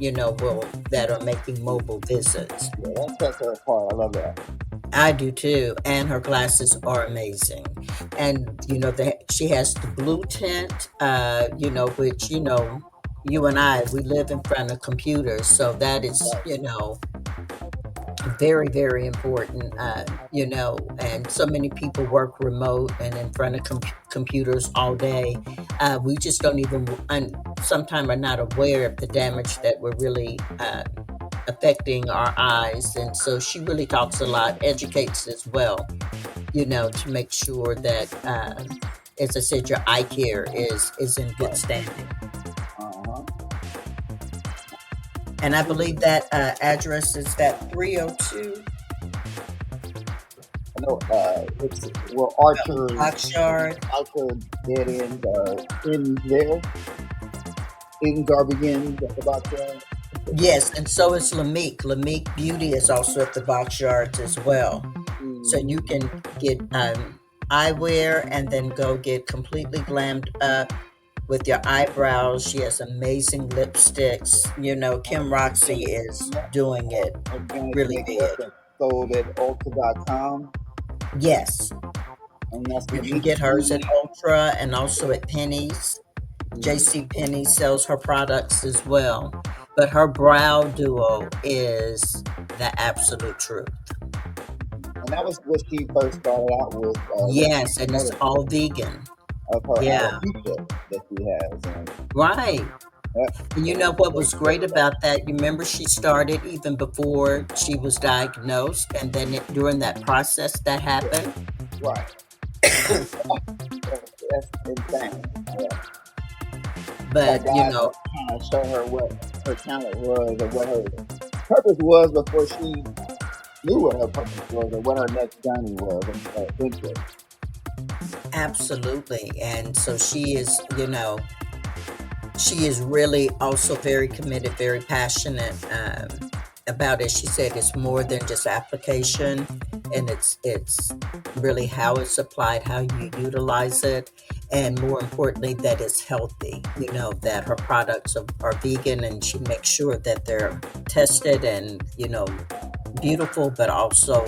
that are making mobile visits. Yeah, that sets her apart. I love that. I do too, and her glasses are amazing. And she has the blue tint, which you and I, we live in front of computers, so that is very, very important. And so many people work remote and in front of computers all day. We just don't even, sometimes are not aware of the damage that we're really affecting our eyes. And so she really talks a lot, educates as well, to make sure that, as I said, your eye care is in good standing. And I believe that address is that 302. No, it's Archer Box Yard. Archer dead end in there. Eden Garbagin, that's about that. Yes, and so is Lamique. Lamique Beauty is also at the Box Yards as well. So you Mhm. can get eyewear and then go get completely glammed up with your eyebrows. She has amazing lipsticks. You know, Kim Roxy Organic, is yeah, doing it organic really makeup big. that's sold at Ulta.com, Yes, and that's you can Lanique get hers at Beauty. Ultra and also at Penny's. Mhm. JC Penney sells her products as well. But her brow duo is the absolute truth. And that was what she first started out with when she Yes, and it's promoted all vegan. of her Yeah, alopecia that she has. And right. yep, And you so know she what first was great started out. about that? You remember she started even before she was diagnosed, and then during that process that happened. Right. That's insane. Yeah. Like But you God know, was trying to show her what her talent was or what her purpose was before she knew what her purpose was or what her next journey was or adventure. absolutely. And so she is, she is really also very committed, very passionate about it. She said it's more than just application, and it's really how it's applied, how you utilize it, and more importantly, that it's healthy. You know that her products are vegan, and she makes sure that they're tested and beautiful, but also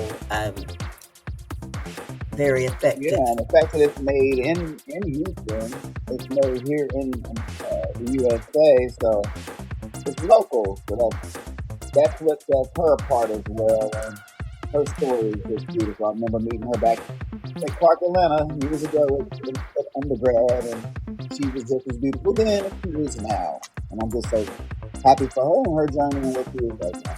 very Yeah, effective. and the fact that it's made in Houston, it's made here in the USA, so it's local. So that's what sets her apart as well. And her story is just beautiful. I remember meeting her back at Clark Atlanta years ago at undergrad, and she was just as beautiful then as she is now. And I'm just so happy for her and her journey and what she is right now.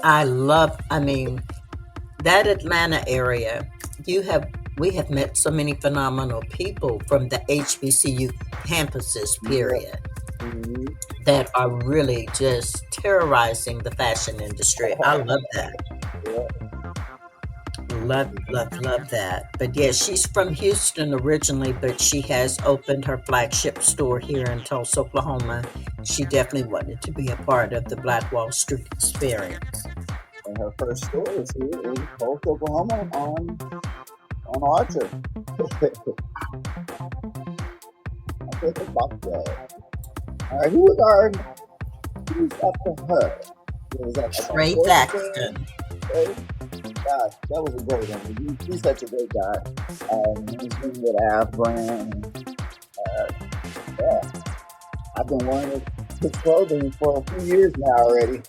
I love. I mean, that Atlanta area, you have we have met so many phenomenal people from the HBCU campuses, Yeah. period, Mm-hmm. that are really just terrorizing the fashion industry. I love that. Yeah. Love, love, love that. But yeah, she's from Houston originally, but she has opened her flagship store here in Tulsa, Oklahoma. She definitely wanted to be a part of the Black Wall Street experience. And her first store is here in Tulsa, Oklahoma on Archer. I think about that. All right, who's after her? Was that like a Trey fourth thing? Thaxton. Hey, gosh, that was a great one. He's such a great guy. He's been with Av brand. Uh, yeah, I've been wearing his clothing for a few years now already.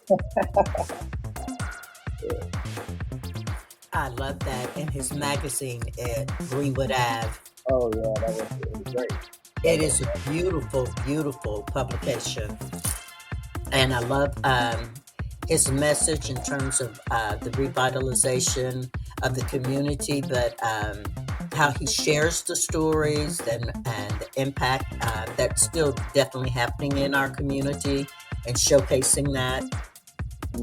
I love that in his magazine at Greenwood Ave. Oh yeah, it was great. It is a beautiful, beautiful publication. And I love his message in terms of the revitalization of the community, but how he shares the stories and the impact that's still definitely happening in our community, and showcasing that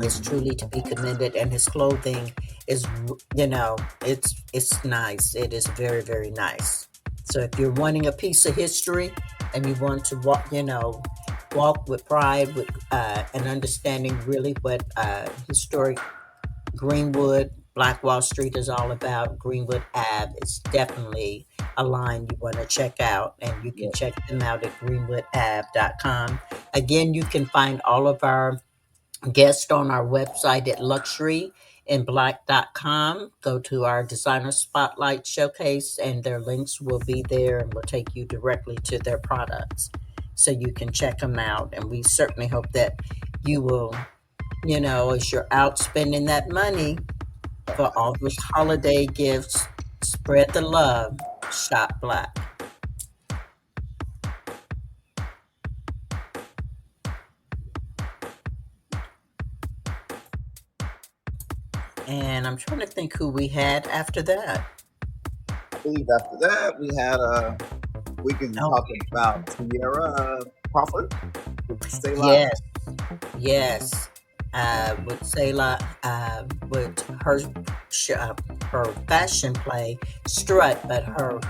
is truly to be commended. And his clothing is, it's nice. It is very, very nice. So if you're wanting a piece of history and you want to walk with pride, with and understanding really what historic Greenwood, Black Wall Street is all about, Greenwood Ave is definitely a line you want to check out, and you can Yeah, check them out at greenwoodave.com. Again, you can find all of our guest on our website at luxuryinblack.com. Go to our designer spotlight showcase, and their links will be there and will take you directly to their products so you can check them out. And we certainly hope that you will, as you're out spending that money for all those holiday gifts, spread the love, shop black. And I'm trying to think who we had after that. I believe after that we can Oh, talk about Sierra Crawford with Selah. yes. Yes, with Selah, with her fashion play Strut, but her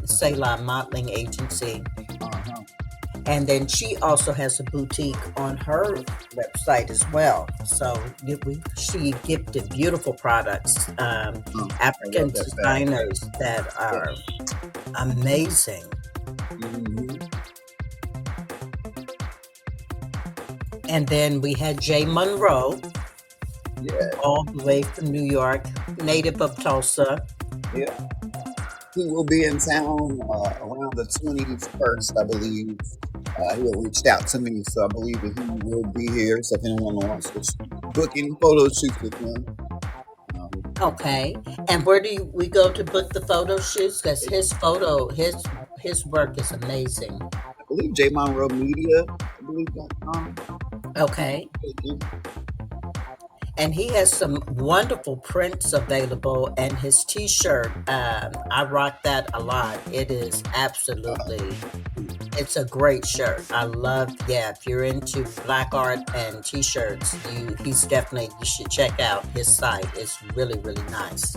Selah modeling agency Uh-huh. And then she also has a boutique on her website as well. So she gifted beautiful products, I love African that fact. designers that are amazing. Mhm. And then we had Jay Monroe, Yeah, all the way from New York, native of Tulsa. yeah. He will be in town around the 21st, I believe. He had reached out to me, so I believe that he will be here. So if anyone wants to book any photo shoots with him, um, Okay. And where do we go to book the photo shoots? Because his work is amazing. I believe J Monroe Media, I believe .com. Okay. And he has some wonderful prints available, and his T-shirt, I rock that a lot. It is absolutely, it's a great shirt. I love, yeah, if you're into black art and T-shirts, you should check out his site. It's really, really nice.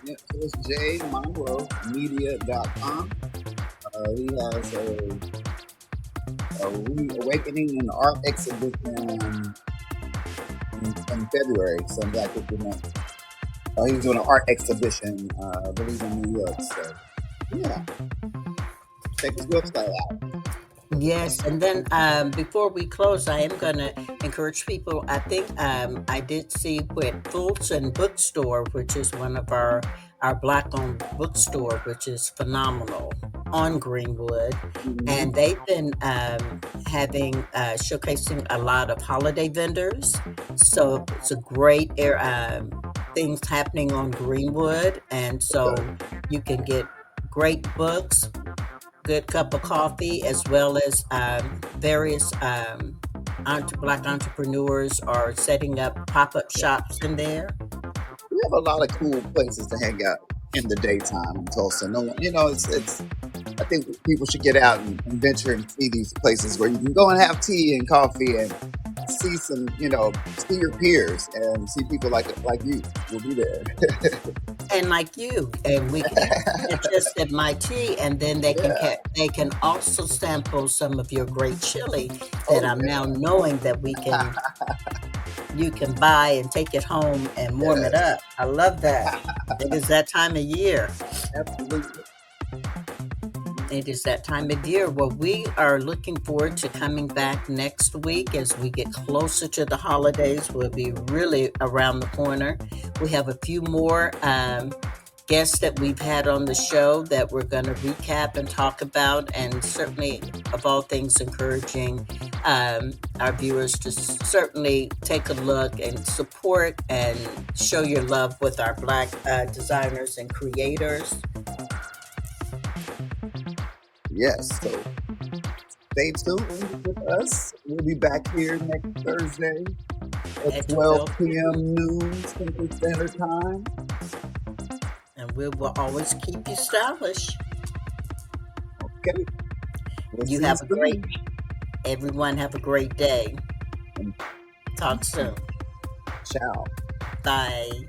Yeah, so it's jmonroemedia.com. He has a Reawakening in Art exhibition in February, so I'm glad that you know. He's doing an art exhibition, I believe in New York. So yeah, check his website out. Yes, and then before we close, I am going to encourage people. I think I did see with Fulton Bookstore, which is one of our Black-owned bookstore, which is phenomenal on Greenwood, and they've been having showcasing a lot of holiday vendors. So it's a great things happening on Greenwood, and so you can get great books, good cup of coffee, as well as various Black entrepreneurs are setting up pop-up shops in there. We have a lot of cool places to hang out in the daytime in Tulsa. No one, it's. I think people should get out and venture and see these places where you can go and have tea and coffee and see some, see your peers and see people like you will be there. And like you, and we can just at my tea, and then they can also sample some of your great chili that I'm now knowing that you can buy and take it home and warm it up. I love that. It is that time of year. Absolutely. It is that time of year. Well, we are looking forward to coming back next week as we get closer to the holidays. We'll be really around the corner. We have a few more guests that we've had on the show that we're going to recap and talk about, and certainly, of all things, encouraging our viewers to certainly take a look and support and show your love with our Black designers and creators. Yes, so stay tuned with us. We'll be back here next Thursday at 12 p.m. noon Central Standard Time. And we will always keep you stylish. Okay. Everyone have a great day. Talk soon. Ciao. Bye.